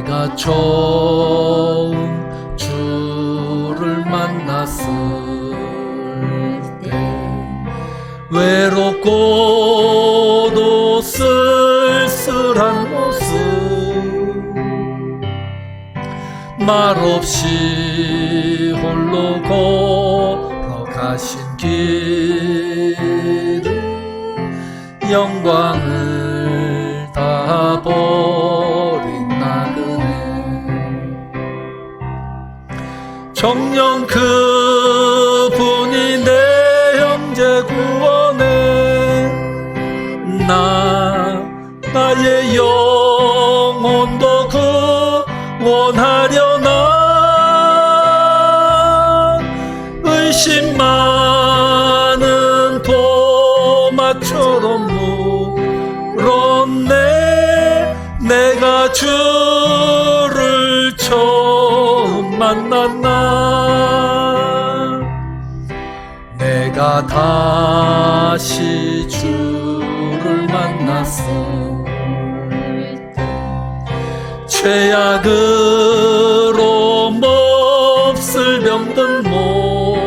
내가 처음 주를 만났을 때 외롭고도 쓸쓸한 모습 말없이 홀로 걸어가신 길을 영광을 다 버린 나그네 정녕 그분이 내 형제 구원해 나의 영혼도 구원하려나 의심 많은 토마처럼 물었네 내가 주를 처음 만났나 내가 다시 주를 만났어 죄악으로 몹쓸 병든 몸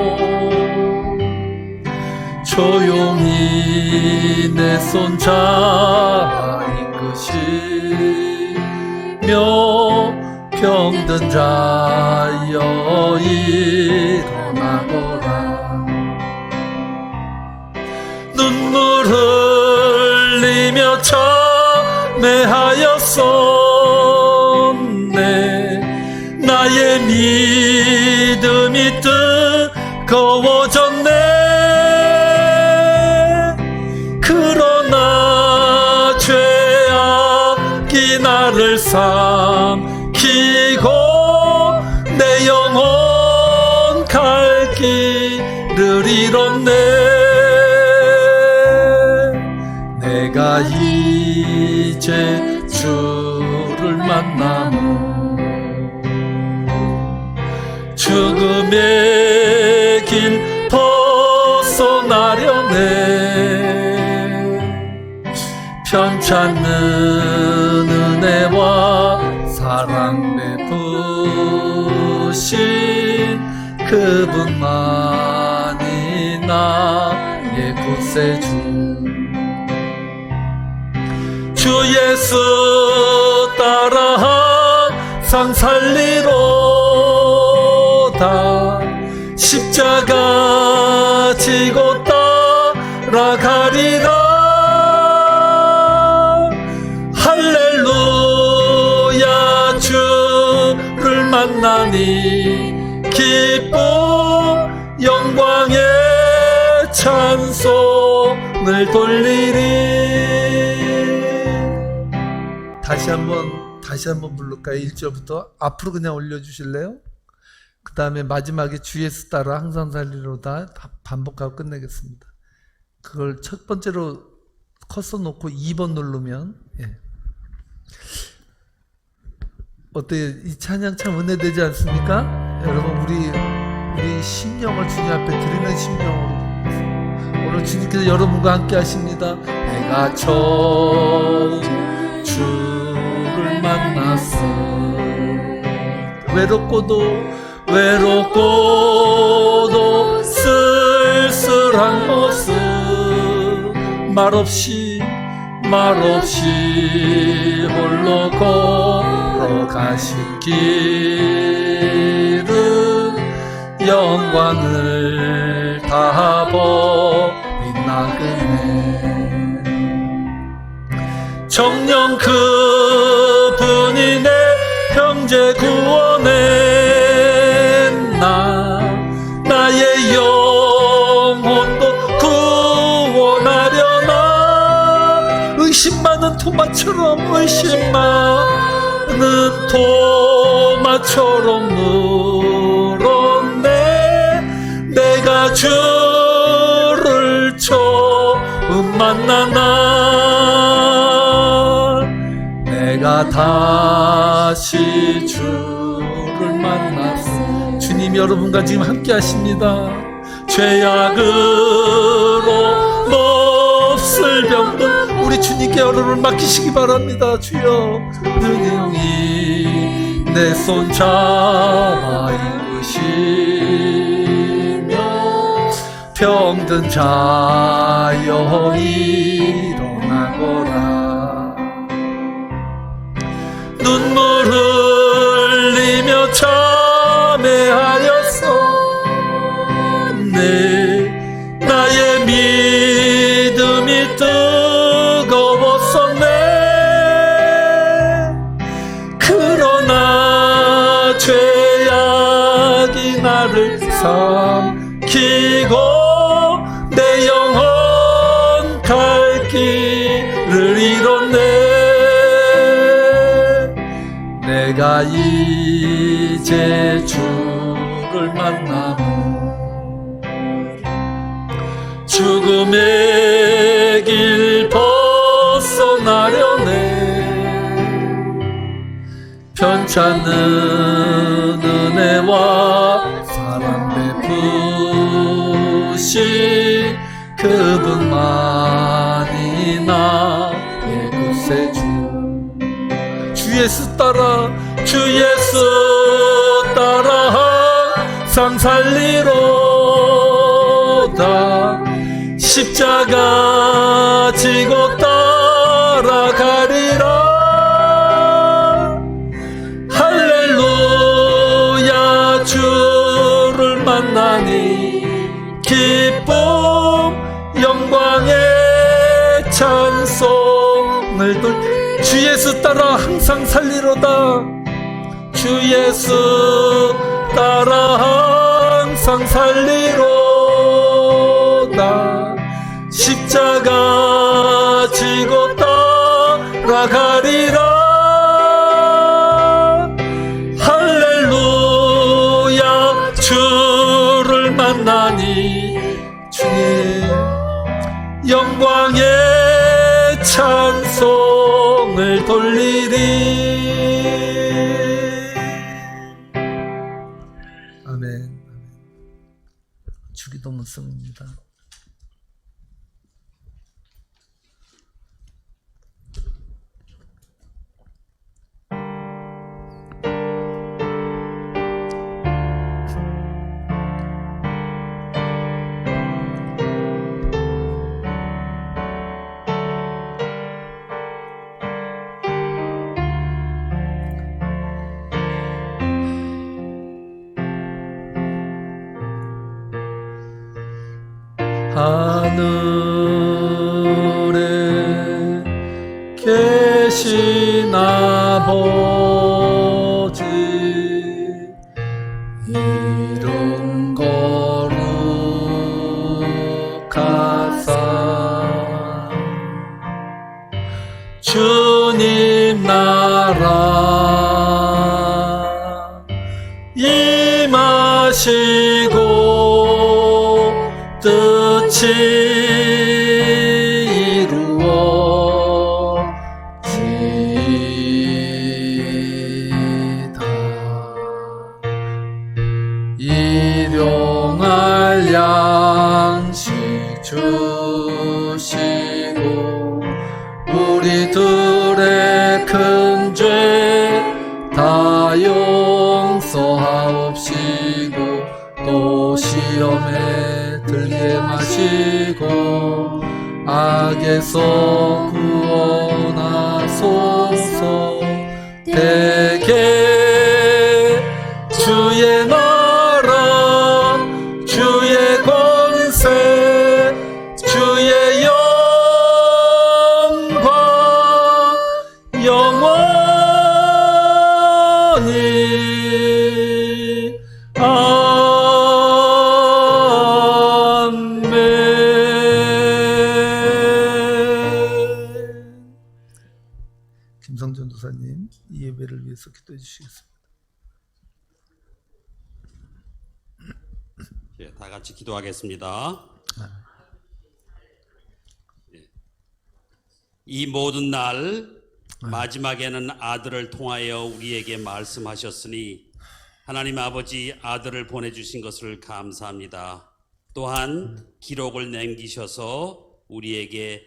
조용히 내 손 잡아 이끄시며 병든 자여 일어나거라 눈물 흘리며 참회하였었네 나의 믿음이 뜨거워졌네 그러나 죄악이 나를 삼키고 내 영혼 갈 길을 잃었네 내가 이제 주를 만나면 죽음의 길 벗어나려네 편찮는 은혜와 사랑 베푸신 그분만이 나의 구세주 주 예수 따라 항상 살리로다 십자가 지고 따라가리라 할렐루야 주를 만나니 기쁨 영광의 찬송을 돌리리 다시 한번 부를까요? 1절부터 앞으로 그냥 올려주실래요? 그 다음에 마지막에 주 예수 따라 항상 살리로다 반복하고 끝내겠습니다. 그걸 첫 번째로 커서 놓고 2번 누르면 어때요? 이 찬양 참 은혜되지 않습니까? 여러분 우리 심령을 주님 앞에 드리는 심령으로 오늘 주님께서 여러분과 함께 하십니다. 내가 처음 주를 만났어 외롭고도 쓸쓸한 모습 말없이 홀로 걸어가신 길은 영광을 다 버린 나그네 정녕 그분이 내 형제 구원해 나의 영혼도 구원하려나 의심 많은 토마처럼 물었네 내가 주를 처음 만나나 내가 다시 주를 만났어 주님 여러분과 지금 함께 하십니다 죄악으로 몹쓸 병든 우리 주님께 여러분을 맡기시기 바랍니다 주여 능히 내 손 잡아 이끄시며 병든 자여 일어나거라. 눈물 흘리며 참회하였었네. 나의 믿음이 뜨거웠었네. 그러나 죄악이 나를 삼키고 내 영혼 갈 길을 잃었네. 내가 이제 주를 만나면 죽음의 길 벗어나려네. 편찮은 은혜와 사랑 베푸시 그분만이 나의 구세주. 주 예수 따라 주 예수 따라 항상 살리로다. 십자가 지고 따라가리라. 할렐루야 주를 만나니 기쁨 영광의 찬송을 주 예수 따라 항상 살리로다. 주 예수 따라 항상 살리로다. 십자가 지고 따라가리라. 할렐루야 주를 만나니 주의 영광의 찬송을 돌리리. 아멘. 주기도 묻습니다. 하늘에 계신 아버지 이름 거룩하사 주님 나라 임하시고 뜻이 이루어지다. 일용할 양식 주시고 우리들의 큰 죄 다 용서하옵시고 또 시험에 들게 마시고 악에서 구원하소서. 대개 주의 나라 주의 권세 주의 영광 영원히 김성전 도사님 이 예배를 위해서 기도해 주시겠습니다. 예, 다 같이 기도하겠습니다. 이 모든 날 마지막에는 아들을 통하여 우리에게 말씀하셨으니 하나님 아버지 아들을 보내주신 것을 감사합니다. 또한 기록을 남기셔서 우리에게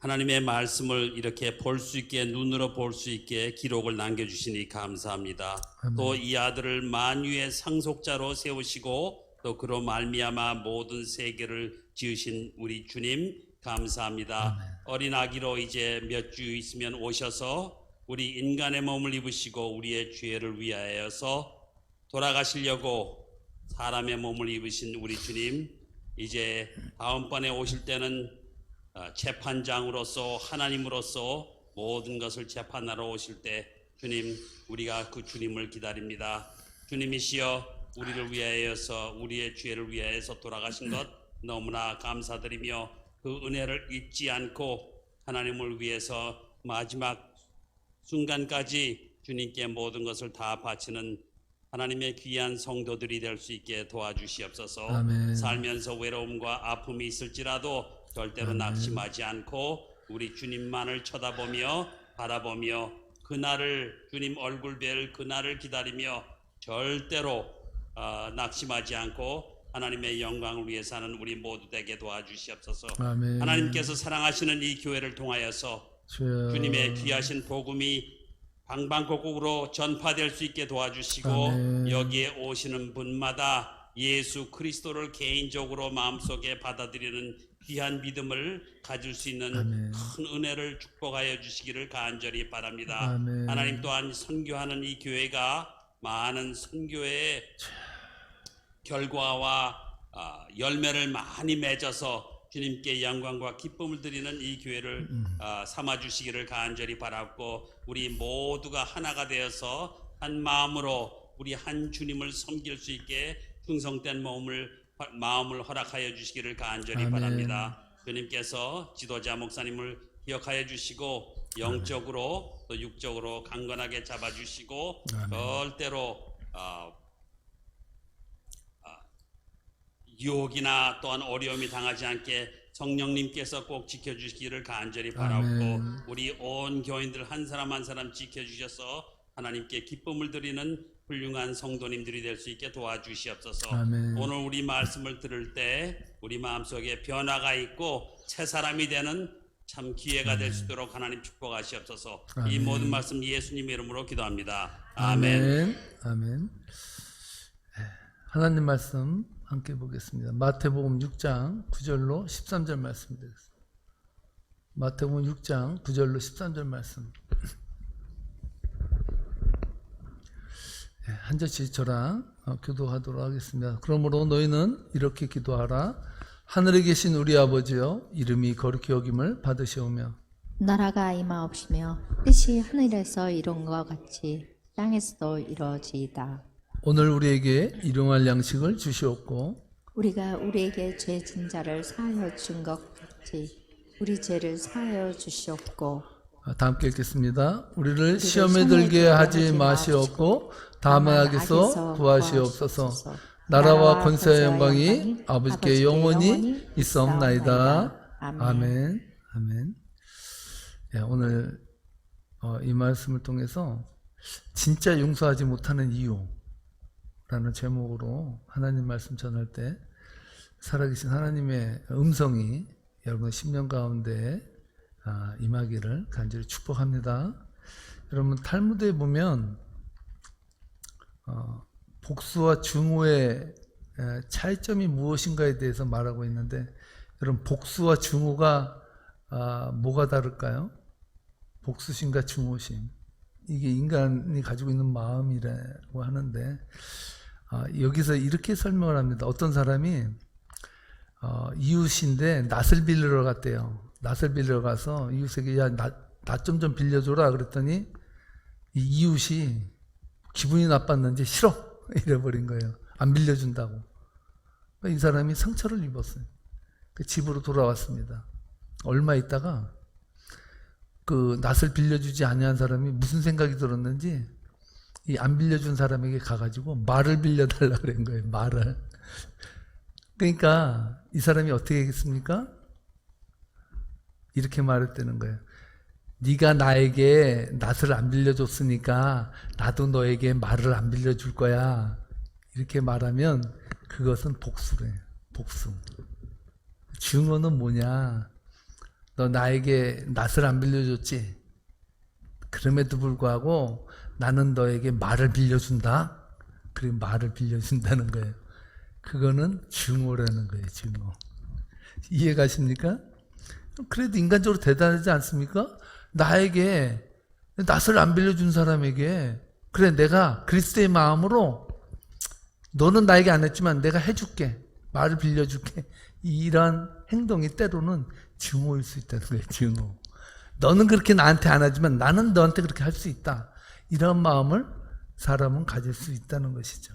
하나님의 말씀을 이렇게 볼 수 있게 눈으로 볼 수 있게 기록을 남겨주시니 감사합니다. 또 이 아들을 만유의 상속자로 세우시고 또 그로 말미암아 모든 세계를 지으신 우리 주님 감사합니다. 어린 아기로 이제 몇 주 있으면 오셔서 우리 인간의 몸을 입으시고 우리의 죄를 위하여서 돌아가시려고 사람의 몸을 입으신 우리 주님, 이제 다음번에 오실 때는 재판장으로서 하나님으로서 모든 것을 재판하러 오실 때 주님, 우리가 그 주님을 기다립니다. 주님이시여 우리를 위하여서 우리의 죄를 위하여서 돌아가신 것 너무나 감사드리며 그 은혜를 잊지 않고 하나님을 위해서 마지막 순간까지 주님께 모든 것을 다 바치는 하나님의 귀한 성도들이 될 수 있게 도와주시옵소서. 아멘. 살면서 외로움과 아픔이 있을지라도 절대로 낙심하지 않고 우리 주님만을 쳐다보며 바라보며 그날을 주님 얼굴 뵐 그날을 기다리며 절대로 낙심하지 않고 하나님의 영광을 위해 사는 우리 모두 되게 도와주시옵소서. 아멘. 하나님께서 사랑하시는 이 교회를 통하여서 주여. 주님의 귀하신 복음이 방방곡곡으로 전파될 수 있게 도와주시고 아멘. 여기에 오시는 분마다 예수 그리스도를 개인적으로 마음속에 받아들이는 귀한 믿음을 가질 수 있는 아멘. 큰 은혜를 축복하여 주시기를 간절히 바랍니다. 아멘. 하나님 또한 선교하는 이 교회가 많은 선교의 결과와 열매를 많이 맺어서 주님께 영광과 기쁨을 드리는 이 교회를 삼아 주시기를 간절히 바라고 우리 모두가 하나가 되어서 한 마음으로 우리 한 주님을 섬길 수 있게 충성된 마음을 허락하여 주시기를 간절히 아멘. 바랍니다. 주님께서 지도자 목사님을 기억하여 주시고 영적으로 또 육적으로 강건하게 잡아주시고 절대로 유혹이나 또한 어려움이 당하지 않게 성령님께서 꼭 지켜주시기를 간절히 바라고 아멘. 우리 온 교인들 한 사람 한 사람 지켜주셔서 하나님께 기쁨을 드리는 훌륭한 성도님들이 될 수 있게 도와주시옵소서. 아멘. 오늘 우리 말씀을 들을 때 우리 마음속에 변화가 있고 새 사람이 되는 참 기회가 될 수 있도록 하나님 축복하시옵소서. 이 아멘. 모든 말씀 예수님의 이름으로 기도합니다. 아멘. 아멘. 아멘. 하나님 말씀 함께 보겠습니다. 마태복음 6장 9절로 13절 말씀 되겠습니다. 마태복음 6장 9절로 13절 말씀. 한 절씩 저랑 기도하도록 하겠습니다. 그러므로 너희는 이렇게 기도하라. 하늘에 계신 우리 아버지여, 이름이 거룩히 여김을 받으시오며 나라가 임하옵시며 뜻이 하늘에서 이룬 것 같이 땅에서도 이루어지이다. 오늘 우리에게 일용할 양식을 주시옵고 우리가 우리에게 죄 진 자를 사하여 준 것 같이 우리 죄를 사하여 주시옵고 다 함께 읽겠습니다. 우리를 시험에 들게 하지 마시옵고 다만 악에서 구하시옵소서. 나라와 권세와 영광이 아버지께 영원히 있사옵나이다. 아멘. 아멘. 오늘 이 말씀을 통해서 진짜 용서하지 못하는 이유라는 제목으로 하나님 말씀 전할 때 살아계신 하나님의 음성이 여러분의 심령 가운데 임하기를 간절히 축복합니다. 여러분 탈무드에 보면 복수와 중후의 차이점이 무엇인가에 대해서 말하고 있는데 여러분 복수와 중후가 뭐가 다를까요? 복수심과 중후심, 이게 인간이 가지고 있는 마음이라고 하는데 여기서 이렇게 설명을 합니다. 어떤 사람이 이웃인데 낫을 빌리러 갔대요. 낫을 빌리러 가서 이웃에게 야, 낫 좀 빌려줘라 그랬더니 이 이웃이 기분이 나빴는지 싫어 이래버린 거예요. 안 빌려준다고. 이 사람이 상처를 입었어요. 집으로 돌아왔습니다. 얼마 있다가 그 낫을 빌려주지 아니한 사람이 무슨 생각이 들었는지 이 안 빌려준 사람에게 가가지고 말을 빌려달라 그런 거예요. 말을. 그러니까 이 사람이 어떻게 했습니까? 이렇게 말했다는 거예요. 네가 나에게 낫을 안 빌려줬으니까 나도 너에게 말을 안 빌려줄 거야. 이렇게 말하면 그것은 복수래. 복수. 증오는 뭐냐? 너 나에게 낫을 안 빌려줬지? 그럼에도 불구하고 나는 너에게 말을 빌려준다? 그리고 말을 빌려준다는 거예요. 그거는 증오라는 거예요, 증오. 이해가십니까? 그래도 인간적으로 대단하지 않습니까? 나에게 낫을 안 빌려준 사람에게 그래 내가 그리스도의 마음으로 너는 나에게 안 했지만 내가 해줄게. 말을 빌려줄게. 이런 행동이 때로는 증오일 수 있다는 거예요. 증오. 너는 그렇게 나한테 안 하지만 나는 너한테 그렇게 할 수 있다. 이런 마음을 사람은 가질 수 있다는 것이죠.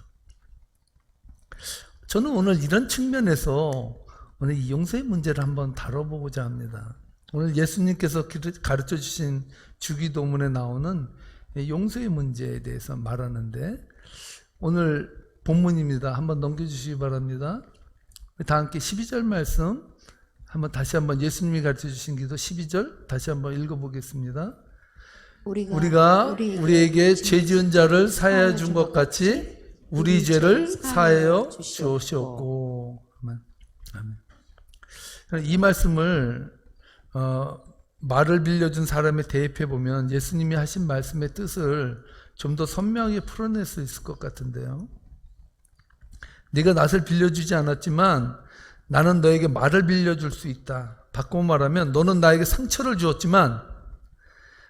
저는 오늘 이런 측면에서 오늘 이 용서의 문제를 한번 다뤄보고자 합니다. 오늘 예수님께서 가르쳐 주신 주기도문에 나오는 용서의 문제에 대해서 말하는데 오늘 본문입니다. 한번 넘겨주시기 바랍니다. 다 함께 12절 말씀 한번 다시 한번 예수님이 가르쳐 주신 기도 12절 다시 한번 읽어보겠습니다. 우리가 우리에게 죄 지은 자를 사하여 준 것 같이 우리 죄를 사하여 주시옵고. 아멘. 이 말씀을 말을 빌려준 사람에 대입해 보면 예수님이 하신 말씀의 뜻을 좀 더 선명하게 풀어낼 수 있을 것 같은데요. 네가 낫을 빌려주지 않았지만 나는 너에게 말을 빌려줄 수 있다. 바꿔 말하면 너는 나에게 상처를 주었지만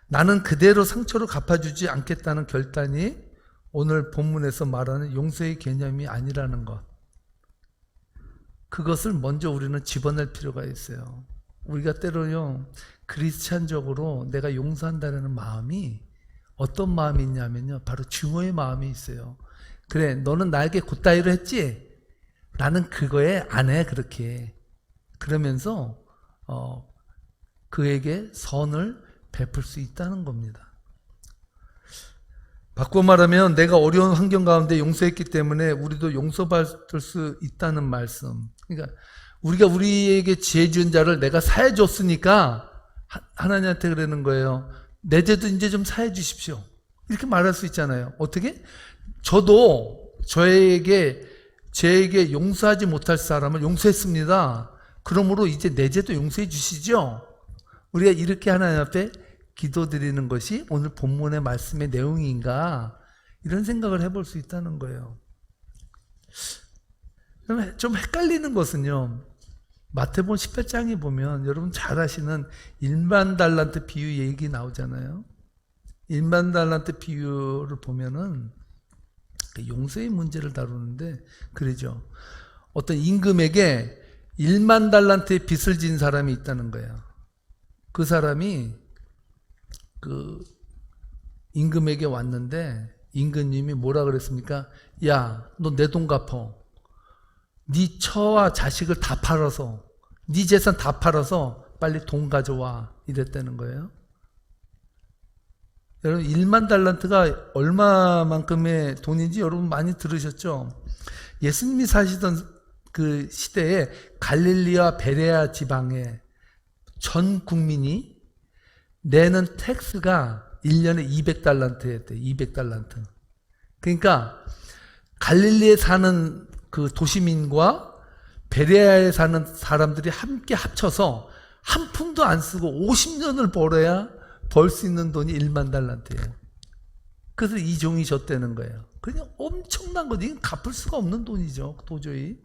나는 그대로 상처를 갚아주지 않겠다는 결단이 오늘 본문에서 말하는 용서의 개념이 아니라는 것. 그것을 먼저 우리는 집어낼 필요가 있어요. 우리가 때로요 크리스찬적으로 내가 용서한다는 마음이 어떤 마음이 있냐면요 바로 증오의 마음이 있어요. 그래 너는 나에게 굿다이로 했지? 나는 그거에 안 해 그렇게. 그러면서 그에게 선을 베풀 수 있다는 겁니다. 바꿔 말하면 내가 어려운 환경 가운데 용서했기 때문에 우리도 용서받을 수 있다는 말씀. 그러니까 우리가 우리에게 죄 지은 자를 내가 사해 줬으니까 하나님한테 그러는 거예요. 내 죄도 이제 좀 사해 주십시오. 이렇게 말할 수 있잖아요. 어떻게? 저도 저에게 용서하지 못할 사람을 용서했습니다. 그러므로 이제 내 죄도 용서해 주시죠. 우리가 이렇게 하나님 앞에 기도드리는 것이 오늘 본문의 말씀의 내용인가 이런 생각을 해볼 수 있다는 거예요. 좀 헷갈리는 것은요. 마태복음 18장에 보면 여러분 잘 아시는 1만 달란트 비유 얘기 나오잖아요. 1만 달란트 비유를 보면은 용서의 문제를 다루는데 그러죠. 어떤 임금에게 1만 달란트의 빚을 진 사람이 있다는 거예요. 그 사람이 그 임금에게 왔는데 임금님이 뭐라 그랬습니까? 야, 너 내 돈 갚어. 네 처와 자식을 다 팔아서 네 재산 다 팔아서 빨리 돈 가져와 이랬다는 거예요. 여러분 1만 달란트가 얼마만큼의 돈인지 여러분 많이 들으셨죠? 예수님이 사시던 그 시대에 갈릴리와 베레아 지방에 전 국민이 내는 텍스가 1년에 200달란트였대요. 200달란트. 그러니까 갈릴리에 사는 그 도시민과 베레아에 사는 사람들이 함께 합쳐서 한 푼도 안 쓰고 50년을 벌어야 벌 수 있는 돈이 1만 달란트예요. 그래서 이 종이 줬다는 거예요. 그냥 엄청난 거지. 이건 갚을 수가 없는 돈이죠. 도저히.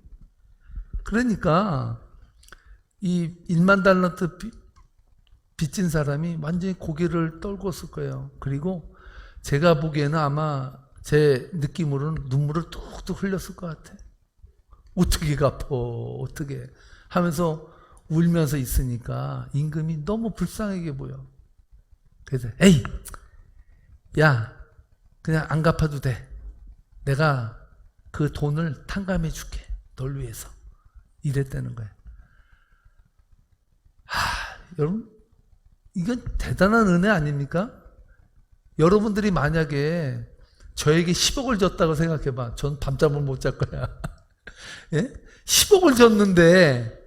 그러니까 이 1만 달란트 빚진 사람이 완전히 고개를 떨궜을 거예요. 그리고 제가 보기에는 아마 제 느낌으로는 눈물을 뚝뚝 흘렸을 것 같아. 어떻게 갚어 어떻게 하면서 울면서 있으니까 임금이 너무 불쌍하게 보여. 그래서 에이 야 그냥 안 갚아도 돼. 내가 그 돈을 탕감해 줄게. 널 위해서. 이랬다는 거예요. 여러분 이건 대단한 은혜 아닙니까? 여러분들이 만약에 저에게 10억을 줬다고 생각해봐. 전 밤잠을 못 잘 거야. 예? 10억을 줬는데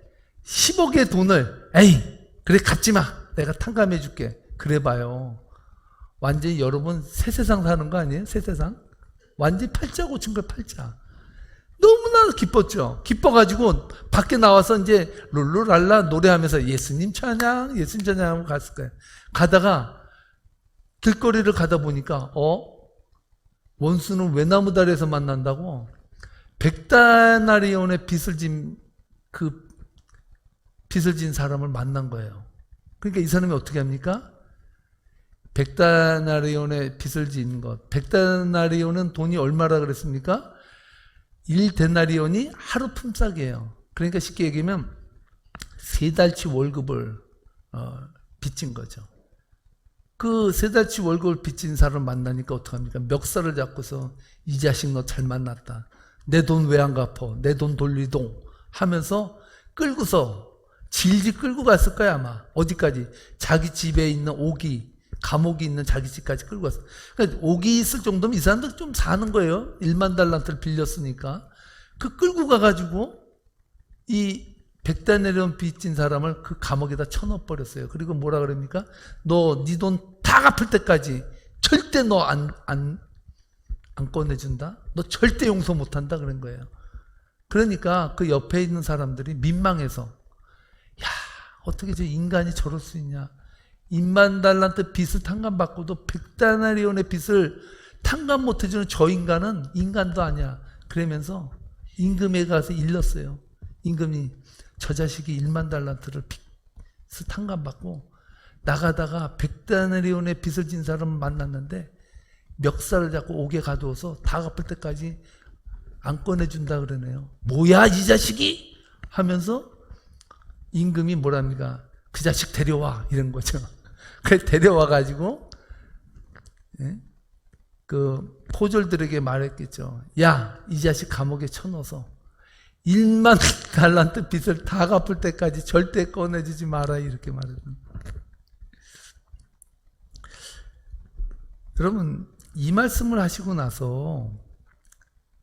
10억의 돈을 에이 그래 갚지 마. 내가 탕감해 줄게. 그래 봐요. 완전히 여러분 새 세상 사는 거 아니에요? 새 세상? 완전히 팔자 고친 거예요. 팔자. 너무나 기뻤죠. 기뻐가지고 밖에 나와서 이제 룰루랄라 노래하면서 예수님 찬양, 예수님 찬양 하고 갔을 거예요. 가다가 길거리를 가다 보니까 원수는 외나무다리에서 만난다고 백다나리온의 빚을 진 사람을 만난 거예요. 그러니까 이 사람이 어떻게 합니까? 백다나리온의 빚을 진 것. 백다나리온은 돈이 얼마라 그랬습니까? 1데나리온이 하루 품삯이에요. 그러니까 쉽게 얘기하면 3달치 월급을 빚진 거죠. 그 3달치 월급을 빚진 사람을 만나니까 어떡합니까? 멱살을 잡고서 이 자식 너 잘 만났다. 내 돈 왜 안 갚어? 내 돈 돌리동 하면서 끌고서 질질 끌고 갔을 거야 아마. 어디까지? 자기 집에 있는 옥이 감옥이 있는 자기 집까지 끌고 갔어. 그러니까 옥이 있을 정도면 이 사람들 좀 사는 거예요. 1만 달란트를 빌렸으니까. 그 끌고 가가지고 이 백다나리온 빚진 사람을 그 감옥에다 쳐넣어버렸어요. 그리고 뭐라 그럽니까? 너 네 돈 다 갚을 때까지 절대 너 안 꺼내준다? 너 절대 용서 못한다? 그런 거예요. 그러니까 그 옆에 있는 사람들이 민망해서 야, 어떻게 저 인간이 저럴 수 있냐? 2만 달란트 빚을 탕감받고도 백다나리온의 빚을 탕감 못해주는 저 인간은 인간도 아니야. 그러면서 임금에 가서 일렀어요. 임금이 저 자식이 1만 달란트를 빚을 탕감받고 나가다가 백다나리온의 빚을 진 사람을 만났는데 멱살을 잡고 옥에 가두어서 다 갚을 때까지 안 꺼내준다 그러네요. 뭐야 이 자식이? 하면서 임금이 뭐랍니까? 그 자식 데려와 이런 거죠. 그래서 데려와 가지고 그 포졸들에게 말했겠죠. 야, 이 자식 감옥에 쳐넣어서 1만 달란트 빚을 다 갚을 때까지 절대 꺼내주지 마라 이렇게 말했습니다. 여러분 이 말씀을 하시고 나서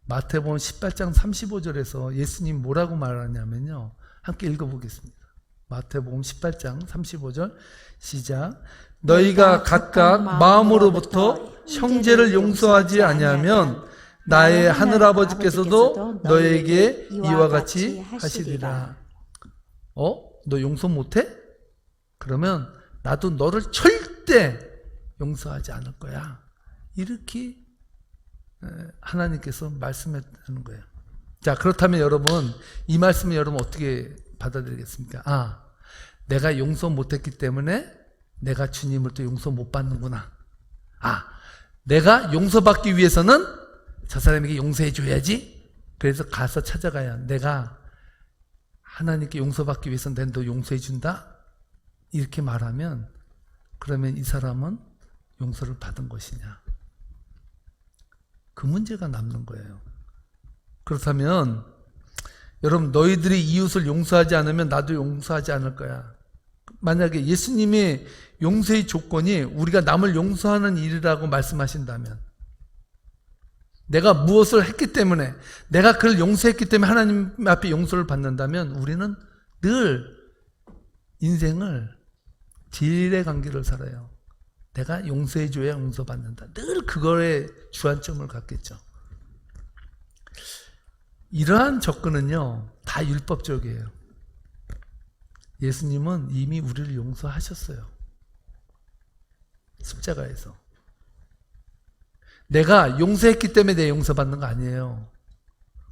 마태복음 18장 35절에서 예수님 뭐라고 말하냐면요. 함께 읽어보겠습니다. 마태복음 18장 35절 시작. 너희가 각각 마음으로부터 형제를 용서하지 아니하면 나의 하늘아버지께서도 너에게 이와 같이 하시리라. 너 용서 못해? 그러면 나도 너를 절대 용서하지 않을 거야. 이렇게 하나님께서 말씀하는 거예요. 자, 그렇다면 여러분 이 말씀을 여러분 어떻게 받아들이겠습니까? 내가 용서 못했기 때문에 내가 주님을 또 용서 못 받는구나. 내가 용서받기 위해서는 저 사람에게 용서해 줘야지. 그래서 가서 찾아가야 내가 하나님께 용서받기 위해서 난 너 용서해 준다. 이렇게 말하면 그러면 이 사람은 용서를 받은 것이냐? 그 문제가 남는 거예요. 그렇다면 여러분 너희들이 이웃을 용서하지 않으면 나도 용서하지 않을 거야. 만약에 예수님의 용서의 조건이 우리가 남을 용서하는 일이라고 말씀하신다면 내가 무엇을 했기 때문에 내가 그를 용서했기 때문에 하나님 앞에 용서를 받는다면 우리는 늘 인생을 딜의 관계를 살아요. 내가 용서해줘야 용서받는다. 늘 그거에 주안점을 갖겠죠. 이러한 접근은요 다 율법적이에요. 예수님은 이미 우리를 용서하셨어요. 십자가에서. 내가 용서했기 때문에 내 용서받는 거 아니에요.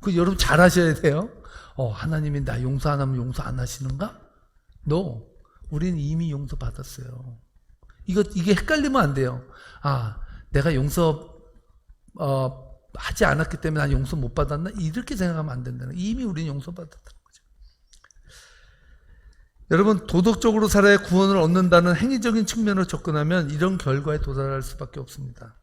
그 여러분 잘 하셔야 돼요. 하나님이 나 용서 안 하면 용서 안 하시는가? 우리는 이미 용서받았어요. 이게 헷갈리면 안 돼요. 내가 용서 하지 않았기 때문에 난 용서 못 받았나? 이렇게 생각하면 안 된다는 거예요. 이미 우리는 용서받았다는 거죠. 여러분 도덕적으로 살아야 구원을 얻는다는 행위적인 측면으로 접근하면 이런 결과에 도달할 수밖에 없습니다.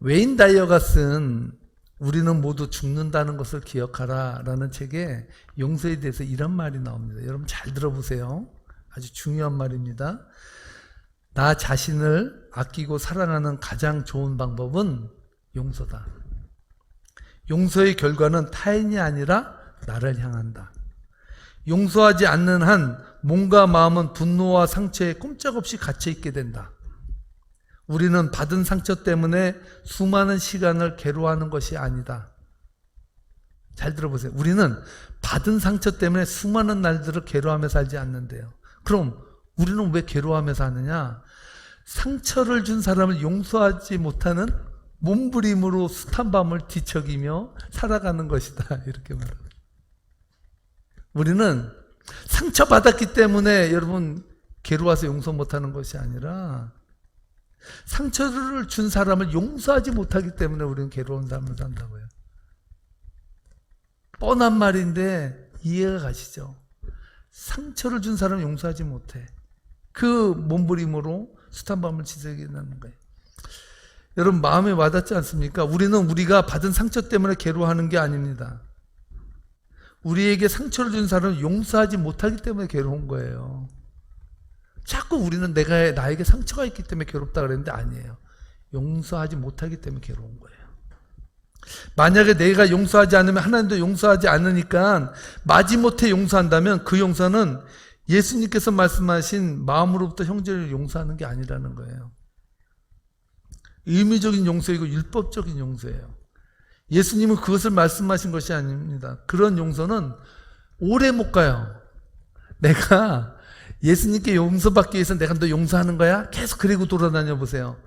웨인 다이어가 쓴 우리는 모두 죽는다는 것을 기억하라 라는 책에 용서에 대해서 이런 말이 나옵니다. 여러분 잘 들어보세요. 아주 중요한 말입니다. 나 자신을 아끼고 사랑하는 가장 좋은 방법은 용서다. 용서의 결과는 타인이 아니라 나를 향한다. 용서하지 않는 한 몸과 마음은 분노와 상처에 꼼짝없이 갇혀있게 된다. 우리는 받은 상처 때문에 수많은 시간을 괴로워하는 것이 아니다. 잘 들어보세요. 우리는 받은 상처 때문에 수많은 날들을 괴로워하며 살지 않는데요. 그럼 우리는 왜 괴로워하며 사느냐? 상처를 준 사람을 용서하지 못하는 몸부림으로 숱한 밤을 뒤척이며 살아가는 것이다. 이렇게 말합니다. 우리는 상처받았기 때문에 여러분 괴로워서 용서 못하는 것이 아니라 상처를 준 사람을 용서하지 못하기 때문에 우리는 괴로운 삶을 산다고요. 뻔한 말인데 이해가 가시죠? 상처를 준 사람을 용서하지 못해. 그 몸부림으로 숱한 밤을 지새기는 거예요. 여러분 마음에 와닿지 않습니까? 우리는 우리가 받은 상처 때문에 괴로워하는 게 아닙니다. 우리에게 상처를 준 사람을 용서하지 못하기 때문에 괴로운 거예요. 자꾸 우리는 나에게 상처가 있기 때문에 괴롭다 그랬는데 아니에요. 용서하지 못하기 때문에 괴로운 거예요. 만약에 내가 용서하지 않으면 하나님도 용서하지 않으니까 마지못해 용서한다면 그 용서는 예수님께서 말씀하신 마음으로부터 형제를 용서하는 게 아니라는 거예요. 의미적인 용서이고 율법적인 용서예요. 예수님은 그것을 말씀하신 것이 아닙니다. 그런 용서는 오래 못 가요. 내가 예수님께 용서받기 위해서 내가 너 용서하는 거야? 계속 그리고 돌아다녀 보세요.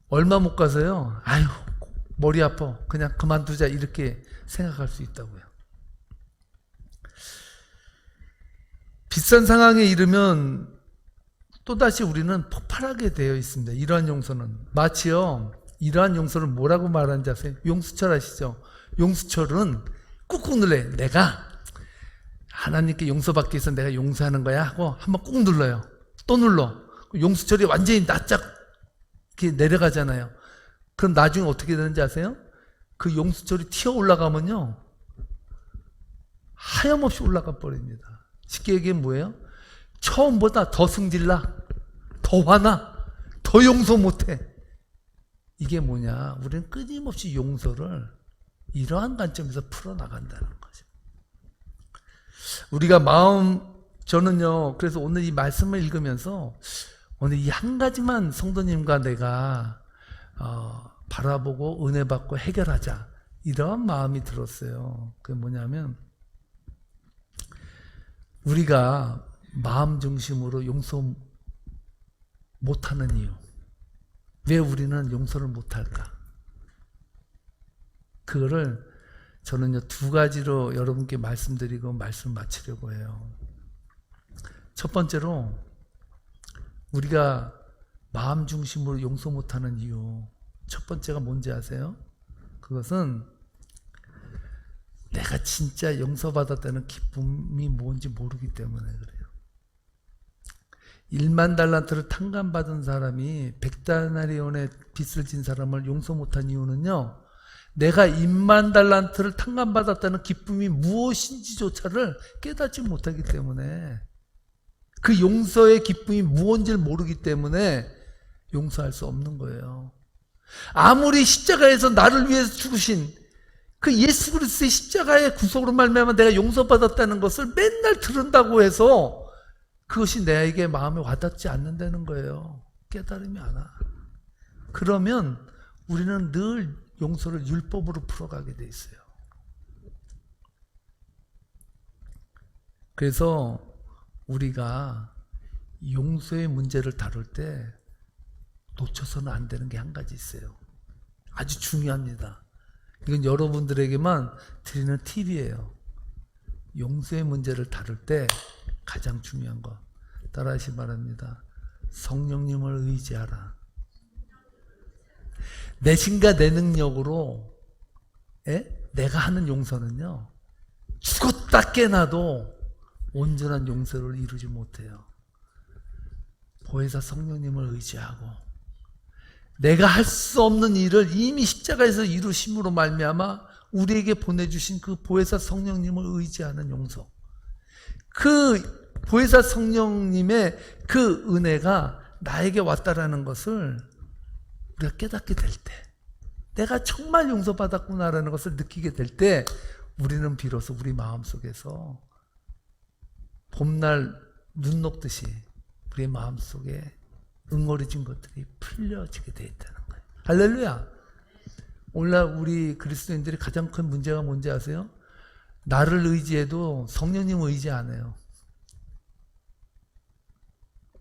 얼마 못 가서요. 아유 머리 아파. 그냥 그만두자 이렇게 생각할 수 있다고요. 비싼 상황에 이르면 또다시 우리는 폭발하게 되어 있습니다. 이러한 용서는 마치요. 이러한 용서를 뭐라고 말하는지 아세요? 용수철 아시죠? 용수철은 꾹꾹 눌러요. 내가 하나님께 용서받기 위해서 내가 용서하는 거야 하고 한번 꾹 눌러요. 또 눌러. 용수철이 완전히 납작 이렇게 내려가잖아요. 그럼 나중에 어떻게 되는지 아세요? 그 용수철이 튀어 올라가면요 하염없이 올라가 버립니다. 쉽게 얘기하면 뭐예요? 처음보다 더 승질나, 더 화나, 더 용서 못해. 이게 뭐냐? 우리는 끊임없이 용서를 이러한 관점에서 풀어나간다는 거죠. 우리가 저는요, 그래서 오늘 이 말씀을 읽으면서 오늘 이 한 가지만 성도님과 내가 바라보고 은혜 받고 해결하자. 이러한 마음이 들었어요. 그게 뭐냐면 우리가 마음 중심으로 용서 못하는 이유. 왜 우리는 용서를 못할까? 그거를 저는요 2가지로 여러분께 말씀드리고 말씀 마치려고 해요. 첫 번째로 우리가 마음 중심으로 용서 못하는 이유. 첫 번째가 뭔지 아세요? 그것은 내가 진짜 용서받았다는 기쁨이 뭔지 모르기 때문에 그래요. 1만 달란트를 탕감받은 사람이 100데나리온의 빚을 진 사람을 용서 못한 이유는요, 내가 1만 달란트를 탕감받았다는 기쁨이 무엇인지조차를 깨닫지 못하기 때문에, 그 용서의 기쁨이 무엇인지를 모르기 때문에 용서할 수 없는 거예요. 아무리 십자가에서 나를 위해서 죽으신 그 예수 그리스도의 십자가의 구속으로 말미암아 내가 용서받았다는 것을 맨날 들은다고 해서 그것이 내게 마음에 와닿지 않는다는 거예요. 깨달음이 안 와. 그러면 우리는 늘 용서를 율법으로 풀어가게 돼 있어요. 그래서 우리가 용서의 문제를 다룰 때 놓쳐서는 안 되는 게 한 가지 있어요. 아주 중요합니다. 이건 여러분들에게만 드리는 팁이에요. 용서의 문제를 다룰 때 가장 중요한 거 따라하시 바랍니다. 성령님을 의지하라. 내 신과 내 능력으로 내가 하는 용서는요, 죽었다 깨나도 온전한 용서를 이루지 못해요. 보혜사 성령님을 의지하고 내가 할 수 없는 일을 이미 십자가에서 이루심으로 말미암아 우리에게 보내주신 그 보혜사 성령님을 의지하는 용서. 그 보혜사 성령님의 그 은혜가 나에게 왔다라는 것을 우리가 깨닫게 될 때, 내가 정말 용서받았구나라는 것을 느끼게 될 때, 우리는 비로소 우리 마음속에서 봄날 눈 녹듯이 우리의 마음속에 응어리진 것들이 풀려지게 되어 있다는 거예요. 할렐루야. 오늘날 우리 그리스도인들이 가장 큰 문제가 뭔지 아세요? 나를 의지해도 성령님을 의지 안 해요.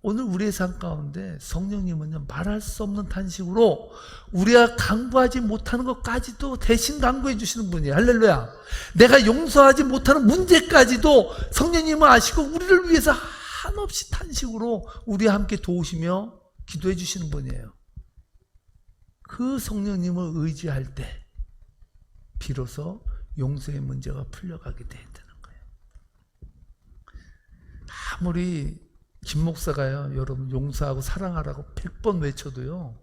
오늘 우리의 삶 가운데 성령님은요, 말할 수 없는 탄식으로 우리가 간구하지 못하는 것까지도 대신 간구해 주시는 분이에요. 할렐루야. 내가 용서하지 못하는 문제까지도 성령님은 아시고 우리를 위해서 한없이 탄식으로 우리와 함께 도우시며 기도해 주시는 분이에요. 그 성령님을 의지할 때 비로소 용서의 문제가 풀려가게 되는 거예요. 아무리 김 목사가요, 여러분 용서하고 사랑하라고 100번 외쳐도요,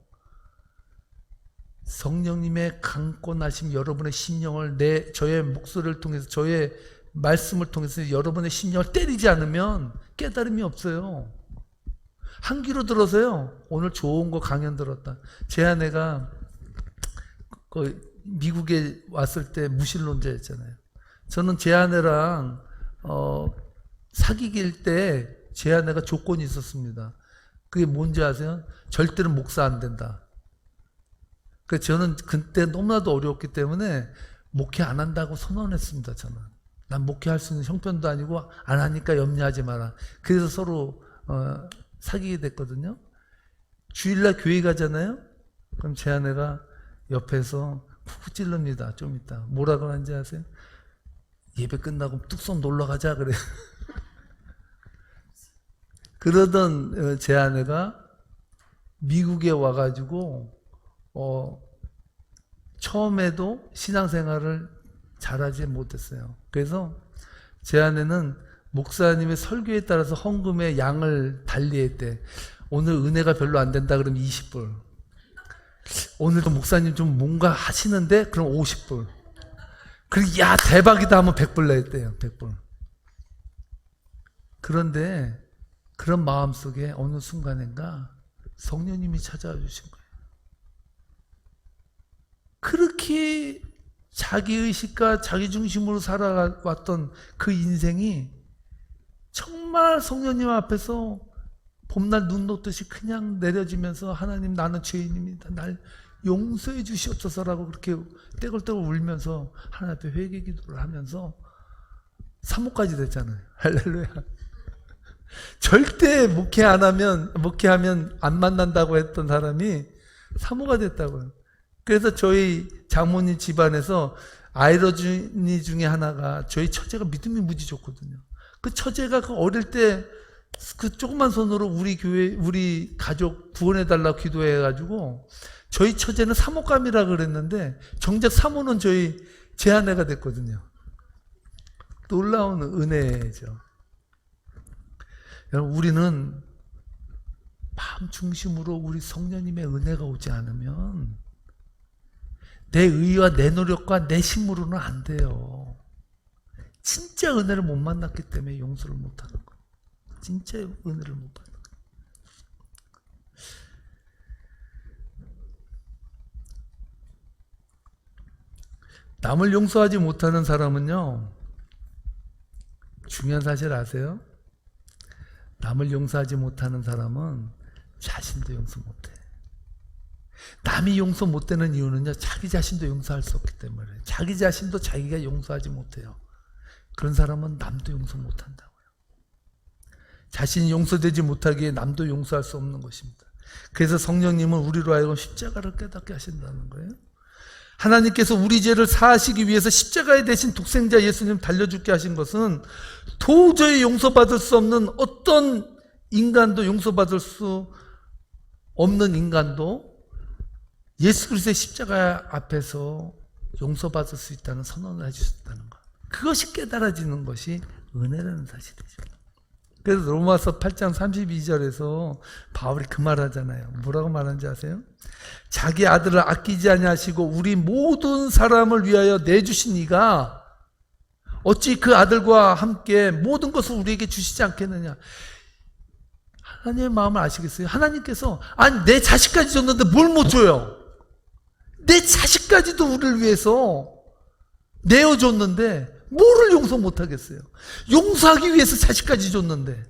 성령님의 강권하심, 여러분의 심령을 저의 목소리를 통해서, 저의 말씀을 통해서 여러분의 심령을 때리지 않으면 깨달음이 없어요. 한 귀로 들어서요, 오늘 좋은 거 강연 들었다. 제 아내가 미국에 왔을 때 무신론자였잖아요. 저는 제 아내랑 사귀길 때 제 아내가 조건이 있었습니다. 그게 뭔지 아세요? 절대로 목사 안 된다. 그래서 저는 그때 너무나도 어려웠기 때문에 목회 안 한다고 선언했습니다. 저는 난 목회할 수 있는 형편도 아니고 안 하니까 염려하지 마라. 그래서 서로 사귀게 됐거든요. 주일날 교회 가잖아요. 그럼 제 아내가 옆에서 푹 찔릅니다. 좀 있다. 뭐라고 하는지 아세요? 예배 끝나고 뚝섬 놀러 가자 그래. 그러던 제 아내가 미국에 와가지고 처음에도 신앙생활을 잘하지 못했어요. 그래서 제 아내는 목사님의 설교에 따라서 헌금의 양을 달리했대. 오늘 은혜가 별로 안 된다 그러면 20불. 오늘도 목사님 좀 뭔가 하시는데 그럼 50불. 그리고 야 대박이다 하면 100불 냈대요. 100불. 그런데 그런 마음속에 어느 순간인가 성령님이 찾아와 주신 거예요. 그렇게 자기의식과 자기중심으로 살아왔던 그 인생이 정말 성령님 앞에서 봄날 눈 녹듯이 그냥 내려지면서 하나님 나는 죄인입니다. 날 용서해 주시옵소서라고 그렇게 떼굴떼굴 울면서 하나님 앞에 회개 기도를 하면서 사모까지 됐잖아요. 할렐루야. 절대 목회하면 안 만난다고 했던 사람이 사모가 됐다고요. 그래서 저희 장모님 집안에서 아이러니 중에 하나가 저희 처제가 믿음이 무지 좋거든요. 그 처제가 그 어릴 때 그 조그만 손으로 우리 교회, 우리 가족 구원해달라고 기도해가지고 저희 처제는 사모감이라 그랬는데 정작 사모는 제 아내가 됐거든요. 놀라운 은혜죠. 여러분, 우리는 마음 중심으로 우리 성령님의 은혜가 오지 않으면 내 의와 내 노력과 내 힘으로는 안 돼요. 진짜 은혜를 못 만났기 때문에 용서를 못하는 거예요. 진짜 은혜를 못 받는 거예요. 남을 용서하지 못하는 사람은요, 중요한 사실 아세요? 남을 용서하지 못하는 사람은 자신도 용서 못해. 남이 용서 못되는 이유는요, 자기 자신도 용서할 수 없기 때문에. 자기 자신도 자기가 용서하지 못해요. 그런 사람은 남도 용서 못한다고요. 자신이 용서되지 못하기에 남도 용서할 수 없는 것입니다. 그래서 성령님은 우리로 하여금 십자가를 깨닫게 하신다는 거예요. 하나님께서 우리 죄를 사하시기 위해서 십자가에 대신 독생자 예수님 달려 죽게 하신 것은 도저히 용서받을 수 없는 어떤 인간도 용서받을 수 없는 인간도 예수 그리스도의 십자가 앞에서 용서받을 수 있다는 선언을 해주셨다는 것. 그것이 깨달아지는 것이 은혜라는 사실이죠. 그래서 로마서 8장 32절에서 바울이 그 말하잖아요. 뭐라고 말하는지 아세요? 자기 아들을 아끼지 아니하시고 우리 모든 사람을 위하여 내주신 이가 어찌 그 아들과 함께 모든 것을 우리에게 주시지 않겠느냐. 하나님의 마음을 아시겠어요? 하나님께서 아니 내 자식까지 줬는데 뭘 못 줘요? 내 자식까지도 우리를 위해서 내어줬는데 뭐를 용서 못하겠어요? 용서하기 위해서 자식까지 줬는데.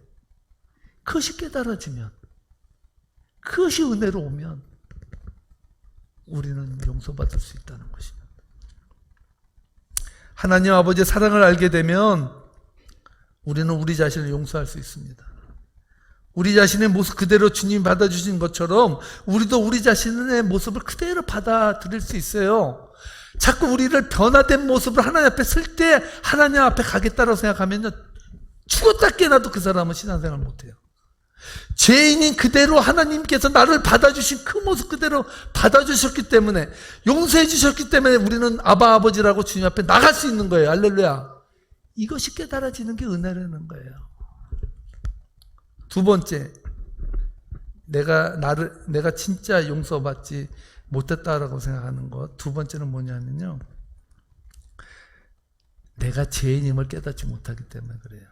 그것이 깨달아지면, 그것이 은혜로 오면 우리는 용서받을 수 있다는 것입니다. 하나님 아버지의 사랑을 알게 되면 우리는 우리 자신을 용서할 수 있습니다. 우리 자신의 모습 그대로 주님이 받아주신 것처럼 우리도 우리 자신의 모습을 그대로 받아들일 수 있어요. 자꾸 우리를 변화된 모습을 하나님 앞에 쓸 때 하나님 앞에 가겠다고 생각하면요, 죽었다 깨어나도 그 사람은 신앙생활 못해요. 죄인인 그대로 하나님께서 나를 받아주신 그 모습 그대로 받아주셨기 때문에, 용서해 주셨기 때문에 우리는 아바 아버지라고 주님 앞에 나갈 수 있는 거예요. 할렐루야. 이것이 깨달아지는 게 은혜라는 거예요. 두 번째, 내가 진짜 용서받지 못했다라고 생각하는 것. 두 번째는 뭐냐면요, 내가 죄인임을 깨닫지 못하기 때문에 그래요.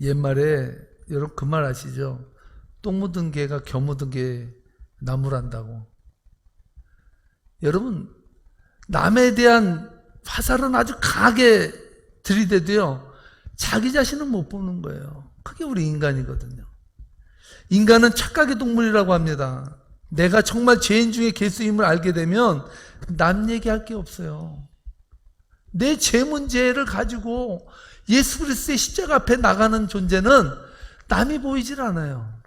옛말에 여러분 그 말 아시죠? 똥 묻은 개가 겨 묻은 개 나무란다고. 여러분, 남에 대한 화살은 아주 강하게 들이대도요, 자기 자신은 못 보는 거예요. 그게 우리 인간이거든요. 인간은 착각의 동물이라고 합니다. 내가 정말 죄인 중에 괴수임을 알게 되면 남 얘기할 게 없어요. 내 죄 문제를 가지고 예수 그리스도의 십자가 앞에 나가는 존재는 남이 보이질 않아요.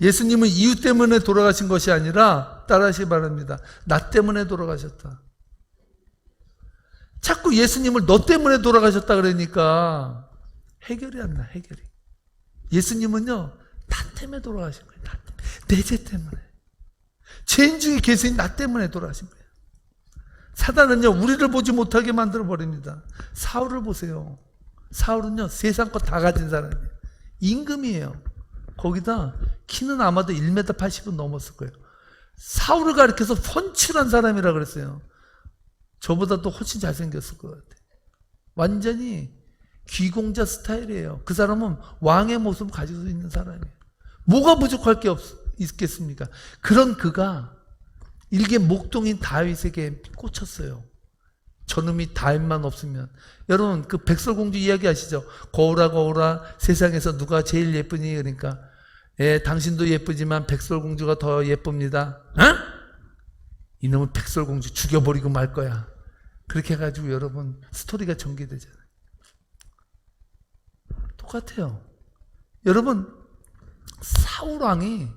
예수님은 이유 때문에 돌아가신 것이 아니라, 따라하시기 바랍니다, 나 때문에 돌아가셨다. 자꾸 예수님을 너 때문에 돌아가셨다 그러니까 해결이 안 나, 해결이. 예수님은요, 나 때문에 돌아가신 거예요. 내 죄 때문에. 죄인 중에 계신 나 때문에 돌아가신 거예요. 사단은요, 우리를 보지 못하게 만들어 버립니다. 사울을 보세요. 사울은요, 세상 거 다 가진 사람이에요. 임금이에요. 거기다 키는 아마도 1m 80은 넘었을 거예요. 사울을 가리켜서 훤칠한 사람이라 그랬어요. 저보다도 훨씬 잘생겼을 것 같아요. 완전히 귀공자 스타일이에요. 그 사람은 왕의 모습을 가지고 있는 사람이에요. 뭐가 부족할 게 있겠습니까? 그런 그가 일개 목동인 다윗에게 꽂혔어요. 저놈이 다윗만 없으면. 여러분, 그 백설공주 이야기 아시죠? 거울아 거울아 세상에서 누가 제일 예쁘니? 그러니까 당신도 예쁘지만 백설공주가 더 예쁩니다. 이놈은 백설공주 죽여버리고 말 거야. 그렇게 해가지고 여러분 스토리가 전개되잖아요. 똑같아요. 여러분, 사울왕이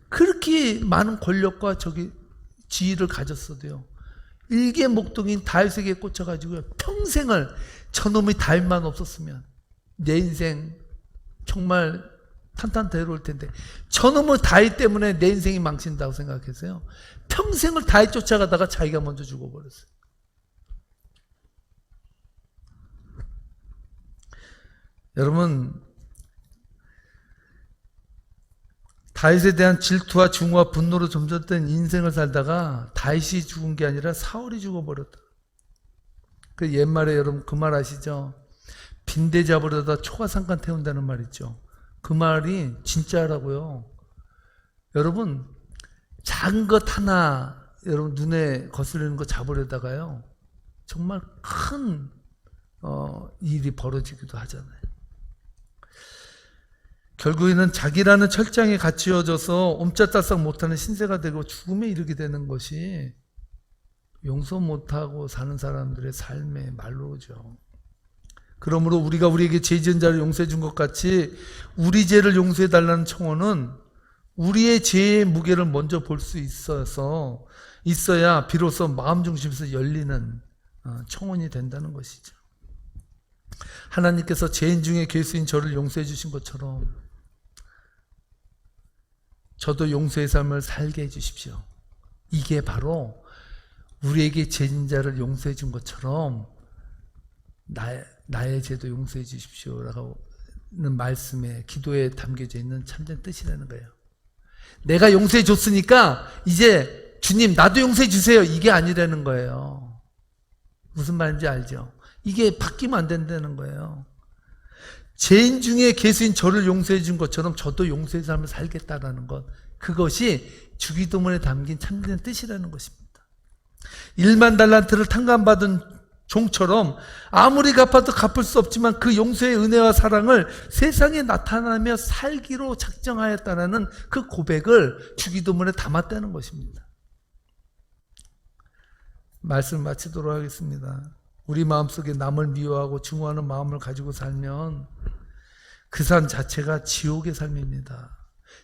그렇게 많은 권력과 지위를 가졌어도요, 일개 목동인 다윗에게 꽂혀가지고 평생을, 저놈의 다윗만 없었으면 내 인생 정말 탄탄대로울 텐데, 저놈의 다윗 때문에 내 인생이 망친다고 생각했어요. 평생을 다윗 쫓아가다가 자기가 먼저 죽어버렸어요. 여러분, 다윗에 대한 질투와 증오와 분노로 점점된 인생을 살다가 다윗이 죽은 게 아니라 사울이 죽어버렸다. 그 옛말에 여러분 그 말 아시죠? 빈대 잡으려다 초가삼간 태운다는 말 있죠. 그 말이 진짜라고요. 여러분, 작은 것 하나 여러분 눈에 거슬리는 거 잡으려다가요, 정말 큰 일이 벌어지기도 하잖아요. 결국에는 자기라는 철장에 갇혀져서 옴짝달싹 못하는 신세가 되고 죽음에 이르게 되는 것이 용서 못하고 사는 사람들의 삶의 말로죠. 그러므로 우리가 우리에게 죄 지은 자를 용서해 준 것 같이 우리 죄를 용서해 달라는 청원은 우리의 죄의 무게를 먼저 볼 수 있어야 비로소 마음 중심에서 열리는 청원이 된다는 것이죠. 하나님께서 죄인 중에 괴수인 저를 용서해 주신 것처럼 저도 용서의 삶을 살게 해 주십시오. 이게 바로 우리에게 죄진 자를 용서해 준 것처럼 나의 죄도 용서해 주십시오라는 말씀에, 기도에 담겨져 있는 참된 뜻이라는 거예요. 내가 용서해 줬으니까 이제 주님 나도 용서해 주세요, 이게 아니라는 거예요. 무슨 말인지 알죠? 이게 바뀌면 안 된다는 거예요. 죄인 중에 괴수인 저를 용서해 준 것처럼 저도 용서의 삶을 살겠다라는 것, 그것이 주기도문에 담긴 참된 뜻이라는 것입니다. 1만 달란트를 탕감받은 종처럼 아무리 갚아도 갚을 수 없지만 그 용서의 은혜와 사랑을 세상에 나타나며 살기로 작정하였다는 그 고백을 주기도문에 담았다는 것입니다. 말씀 마치도록 하겠습니다. 우리 마음속에 남을 미워하고 증오하는 마음을 가지고 살면 그 삶 자체가 지옥의 삶입니다.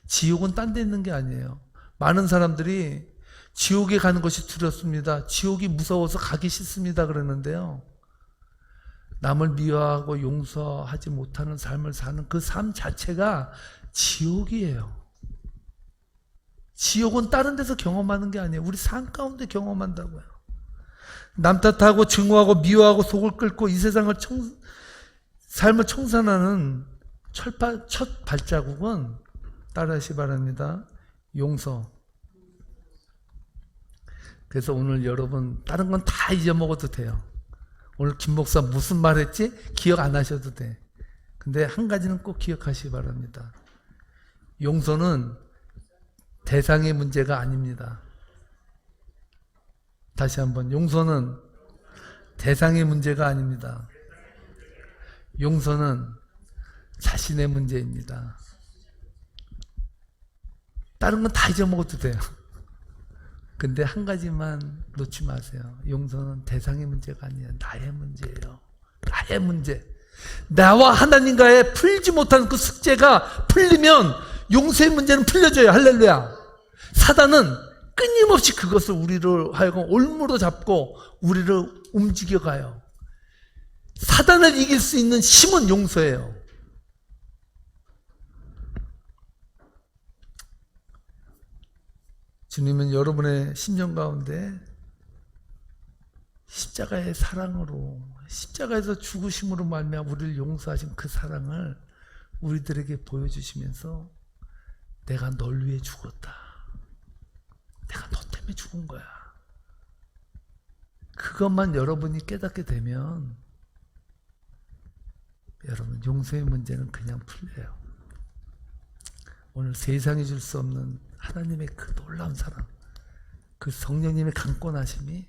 지옥은 딴 데 있는 게 아니에요. 많은 사람들이 지옥에 가는 것이 두렵습니다. 지옥이 무서워서 가기 싫습니다. 그러는데요. 남을 미워하고 용서하지 못하는 삶을 사는 그 삶 자체가 지옥이에요. 지옥은 다른 데서 경험하는 게 아니에요. 우리 삶 가운데 경험한다고요. 남 탓하고 증오하고 미워하고 속을 끓고 이 세상을 삶을 청산하는 첫 발자국은 따라하시 바랍니다. 용서. 그래서 오늘 여러분 다른 건 다 잊어먹어도 돼요. 오늘 김 목사 무슨 말 했지? 기억 안 하셔도 돼. 근데 한 가지는 꼭 기억하시기 바랍니다. 용서는 대상의 문제가 아닙니다. 다시 한번, 용서는 대상의 문제가 아닙니다. 용서는 자신의 문제입니다. 다른 건 다 잊어먹어도 돼요. 근데 한 가지만 놓지 마세요. 용서는 대상의 문제가 아니에요. 나의 문제예요. 나의 문제. 나와 하나님과의 풀지 못한 그 숙제가 풀리면 용서의 문제는 풀려져요. 할렐루야. 사단은 끊임없이 그것을 우리를 하여금 올무로 잡고 우리를 움직여가요. 사단을 이길 수 있는 힘은 용서예요. 주님은 여러분의 심령 가운데 십자가의 사랑으로, 십자가에서 죽으심으로 말미암아 우리를 용서하신 그 사랑을 우리들에게 보여주시면서 내가 널 위해 죽었다. 내가 너 때문에 죽은 거야. 그것만 여러분이 깨닫게 되면 여러분 용서의 문제는 그냥 풀려요. 오늘 세상이 줄 수 없는 하나님의 그 놀라운 사랑, 그 성령님의 강권하심이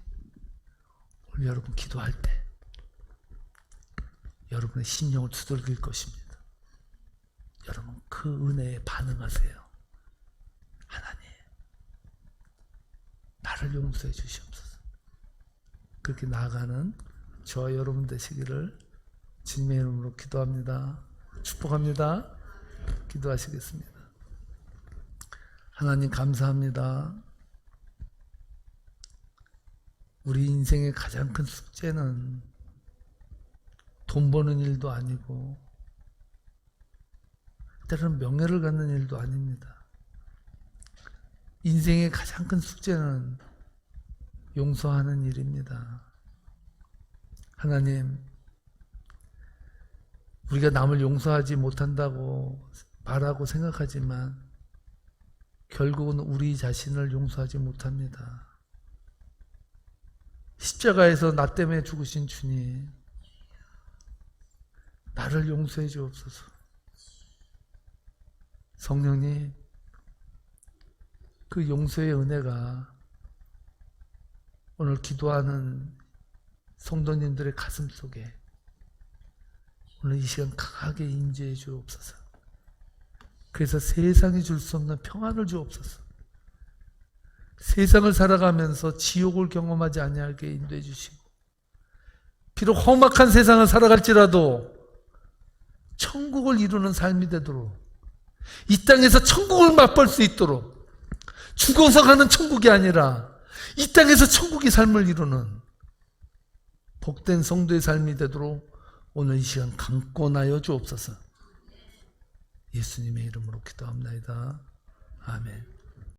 오늘 여러분 기도할 때 여러분의 심령을 두들길 것입니다. 여러분 그 은혜에 반응하세요. 하나님, 나를 용서해 주시옵소서. 그렇게 나아가는 저와 여러분 되시기를 주님의 이름으로 기도합니다. 축복합니다. 기도하시겠습니다. 하나님 감사합니다. 우리 인생의 가장 큰 숙제는 돈 버는 일도 아니고 때로는 명예를 갖는 일도 아닙니다. 인생의 가장 큰 숙제는 용서하는 일입니다. 하나님, 우리가 남을 용서하지 못한다고 말하고 생각하지만 결국은 우리 자신을 용서하지 못합니다. 십자가에서 나 때문에 죽으신 주님, 나를 용서해 주옵소서. 성령님, 그 용서의 은혜가 오늘 기도하는 성도님들의 가슴 속에 오늘 이 시간 강하게 임재해 주옵소서. 그래서 세상이 줄 수 없는 평안을 주옵소서. 세상을 살아가면서 지옥을 경험하지 아니하게 인도해 주시고, 비록 험악한 세상을 살아갈지라도 천국을 이루는 삶이 되도록, 이 땅에서 천국을 맛볼 수 있도록, 죽어서 가는 천국이 아니라 이 땅에서 천국의 삶을 이루는 복된 성도의 삶이 되도록 오늘 이 시간 강권하여 주옵소서. 예수님의 이름으로 기도합니다. 아멘.